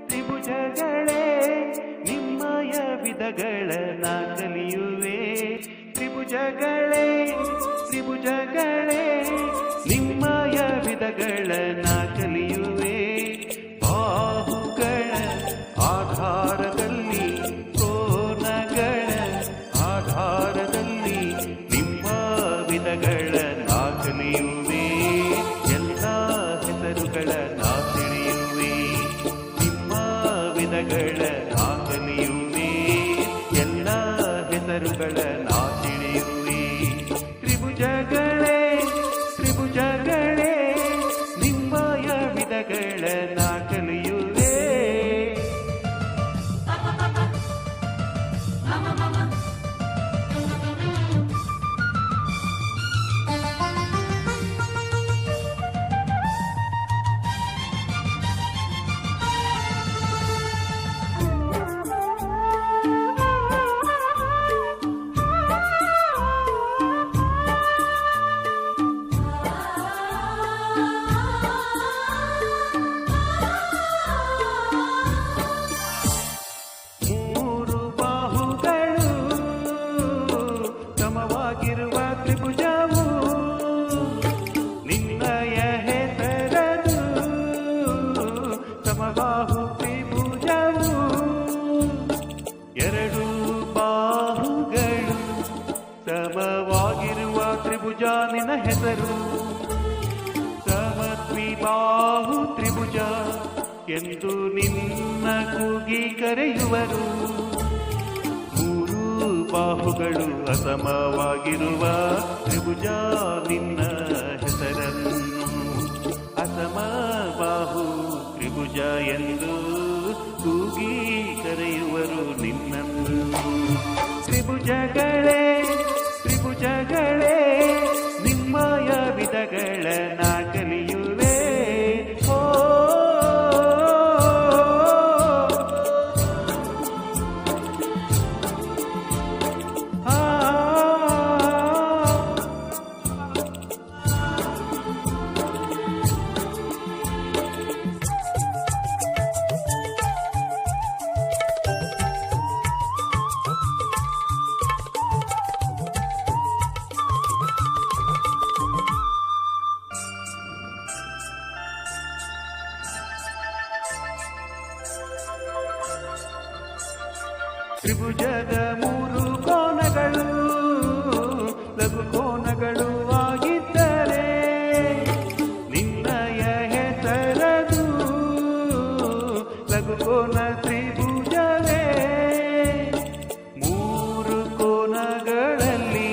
ತ್ರಿಭುಜಗಳೇ ನಿಮ್ಮಯ ವಿಧಗಳ ನಾ ಕಲಿಯುವೆ. ತ್ರಿಭುಜಗಳೇ ನಿಮ್ಮಯ ವಿಧಗಳ ನಾ ಕಲಿಯುವೆ. ಬಾಹುಗಳ ಆಧಾರದಲ್ಲಿ ಕೋನಗಳ ಆಧಾರದಲ್ಲಿ ನಿಮ್ಮ ವಿಧಗಳ ನಾ ಕಲಿಯುವೆ. ಎಲ್ಲ ಹೆಸರುಗಳ ನಾ ತಿಳಿಯುವೆ. ನಿಮ್ಮ ವಿಧಗಳ ನಾ ಕಲಿಯುವೆ. ಎಲ್ಲ ಹೆಸರುಗಳ ನಾ ತಿಳಿಯುವೆ. ತ್ರಿಭುಜಗಳೇ ನಿಮ್ಮಯ ವಿಧಗಳ ನಾ ಕಲಿಯುವೆ. ತ್ರಿಭುಜವು ನಿನ್ನಯ ಹೆಸರದು ಸಮಬಾಹು ತ್ರಿಭುಜವು. ಎರಡು ಬಾಹುಗಳು ಸಮವಾಗಿರುವ ತ್ರಿಭುಜ ನಿನ್ನ ಹೆಸರು. ಸಮದ್ವಿಬಾಹು ತ್ರಿಭುಜ ಎಂದು ನಿನ್ನ ಕೂಗಿ ಕರೆಯುವರು. ಬಾಹುಗಳು ಅಸಮವಾಗಿರುವ ತ್ರಿಭುಜ ನಿನ್ನ ಹೆಸರನ್ನು ಅಸಮ ಬಾಹು ತ್ರಿಭುಜ ಎಂದು ಕೂಗಿ ಕರೆಯುವರು ನಿನ್ನನ್ನು. ತ್ರಿಭುಜಗಳೇ ನಿಮ್ಮಯ ವಿಧಗಳ ನಾ ಕಲಿಯುವೆ. ತ್ರಿಭುಜದ ಮೂರು ಕೋನಗಳು ಲಘು ಕೋನಗಳು ಆಗಿದ್ದರೆ ನಿನ್ನಯ ಹೆಸರದು ಲಘು ಕೋನ ತ್ರಿಭುಜವೇ. ಮೂರು ಕೋನಗಳಲ್ಲಿ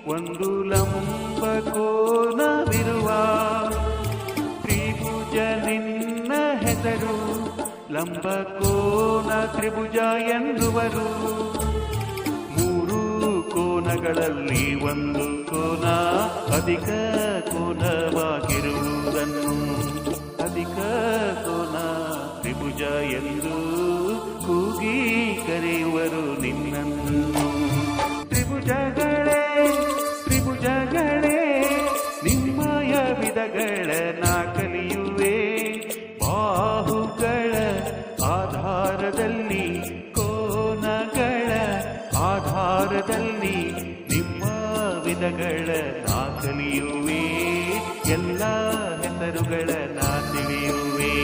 ಒಂದು ಲಂಬ ಕೋನವಿರುವ ತ್ರಿಭುಜ ನಿನ್ನ ಹೆಸರು. ಲಂಬ ಕೋನ ತ್ರಿಭುಜ ಎನ್ನುವರು. ಮೂರು ಕೋನಗಳಲ್ಲಿ ಒಂದು ಕೋನ ಅಧಿಕ ಕೋನವಾಗಿರುವುದನ್ನು ಅಧಿಕ ಕೋನ ತ್ರಿಭುಜ ಎಂದು ಕೂಗಿ ಕರೆಯುವರು ನಿನ್ನನ್ನು. ತ್ರಿಭುಜಗಳೇ ನಿಮ್ಮಯ ವಿಧಗಳ ನಾ ಕಲಿಯುವೆ. ಬಾಹುಗಳ ಆಧಾರದಲ್ಲಿ ಕೋನಗಳ ಆಧಾರದಲ್ಲಿ ನಿಮ್ಮ ವಿಧಗಳ ನಾ ಕಲಿಯುವೆ. ಎಲ್ಲ ಹೆಸರುಗಳ ನಾ ತಿಳಿಯುವೆ.